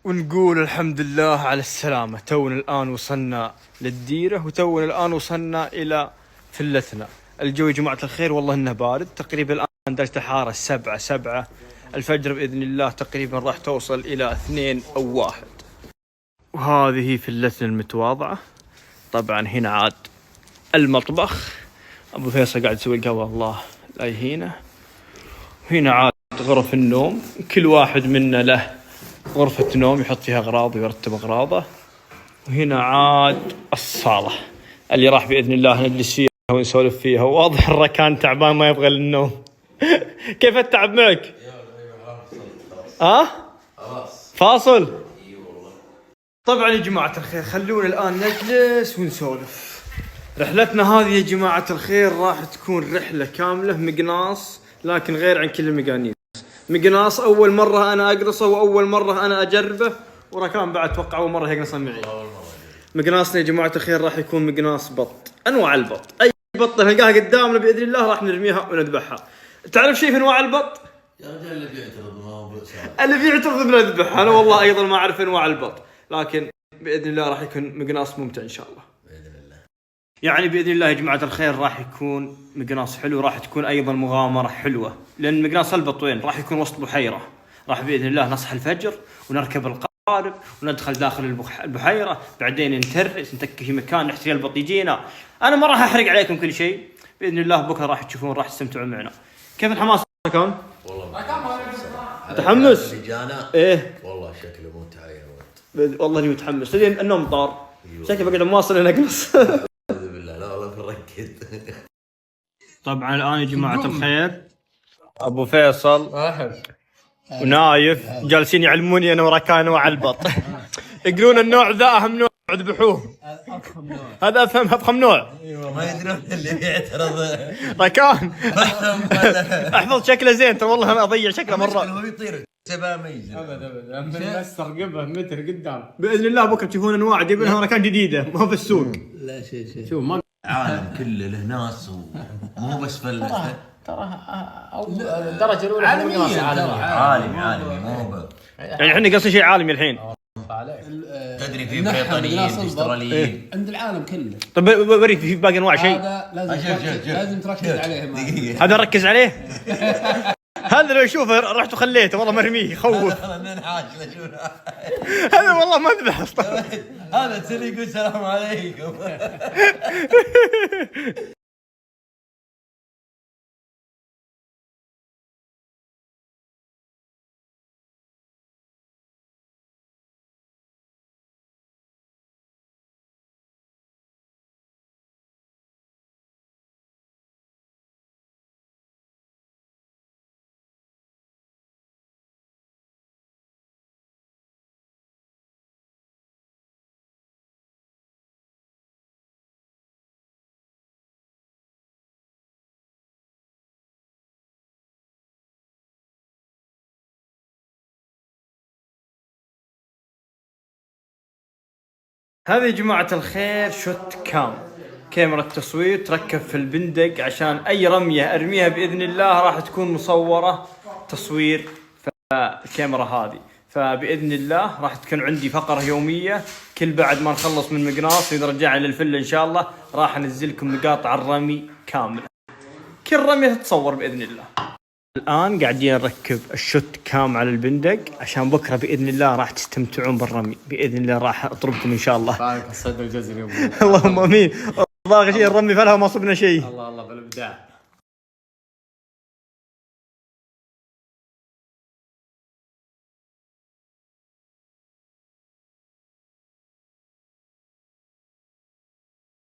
ونقول الحمد لله على السلامة. تونا الآن وصلنا للديرة، وتونا الآن وصلنا إلى فلتنا. الجو يا جماعة الخير والله إنه بارد، تقريبا الآن درجة الحرارة 7. الفجر بإذن الله تقريبا راح توصل إلى 2 أو 1. وهذه فلتنا المتواضعة. طبعا هنا عاد المطبخ، أبو فيصل قاعد يسوي القهوة الله لا يهينه. هنا عاد غرف النوم، كل واحد منا له غرفة نوم يحط فيها أغراضه ويرتب أغراضه. وهنا عاد الصالة اللي راح بإذن الله نجلس فيها ونسولف فيها. واضح الركان تعبان ما يبغى للنوم. كيف التعب معك؟ فاصل؟ طبعا يا جماعة الخير خلونا الآن نجلس ونسولف. رحلتنا هذه يا جماعة الخير راح تكون رحلة كاملة مقناص، لكن غير عن كل المقانيس. مقناص أول مرة أنا أقرصه وأول مرة أنا أجربه، وركان بعد توقع أول مرة يقنصه معي. مقناصنا يا جماعة الخير راح يكون مقناص بط، أنواع البط. أي بط نلقاها قدامنا بإذن الله راح نرميها ونذبحها. تعرف شيء في أنواع البط؟ يا رجال اللي بيعترض ما هو اللي بيعترض بنذبحها. أنا والله أيضا ما أعرف أنواع البط، لكن بإذن الله راح يكون مقناص ممتع إن شاء الله. بإذن الله. يعني بإذن الله يا جماعة الخير راح يكون مقناص حلو، راح تكون أيضا مغامرة حلوة، لأن مقناص البط وين راح يكون وسط بحيرة. راح بإذن الله نصحى الفجر ونركب القارب وندخل داخل البحيرة، بعدين نترس نتكي في مكان نحتري البط يجينا. أنا ما راح أحرق عليكم كل شيء، بإذن الله بكرة راح تشوفون راح تستمتعون معنا. كيف الحماس كان؟ والله متحمس؟ إيه والله شكله ممتع يا ولد. والله إني متحمس، لين النوم طار. شكلي بقعد مواصل نقص. طبعا الآن يا جماعة الخير أبو فيصل ونايف جالسين يعلموني أنا وركان وعلى البط. يقولون النوع ذا أهم نوع ذبحوه، هذا أفخم نوع. ايوه ما يدرون اللي بيعترض. ركان احفظ شكله زين ترى والله أنا أضيع شكله مرة. هو يطير سبا ميز ابدا بس ترقبه متر قدام. بإذن الله بكرة تشوفون أنواع جايب لها ركان جديدة ما هو في السوق. لا شيء شوف ما عالم كله له ناس ومو بس فله. ترى الدرجه الاولى عالمي مو يعني احنا قصدي شيء عالمي الحين. تدري في بريطانيين في استراليين عند العالم كله. طيب بري في باقي انواع شيء هذا لازم تركز عليه. هذا ركز عليه. هذا لو اشوفه رحت وخليته والله مرميه يخوف. هذا والله ما اذبح اصلا. هذا تسلي يقول السلام عليكم. هذه يا جماعة الخير شوت كام، كاميرا تصوير تركب في البندق عشان أي رمية أرميها بإذن الله راح تكون مصورة تصوير في الكاميرا هذه. فبإذن الله راح تكون عندي فقرة يومية، كل بعد ما نخلص من مقناص ونرجع للفلة إن شاء الله راح أنزلكم مقاطع الرمي كاملة، كل رمية تتصور بإذن الله. الآن قاعدين نركب الشوت كام على البندق عشان بكرة بإذن الله راح تستمتعون بالرمي بإذن الله. راح أطربكم إن شاء الله. بارك الصدر الجزري. اللهم آمين. والله شيء الرمي فلها ما صبنا شيء. الله بالابداع.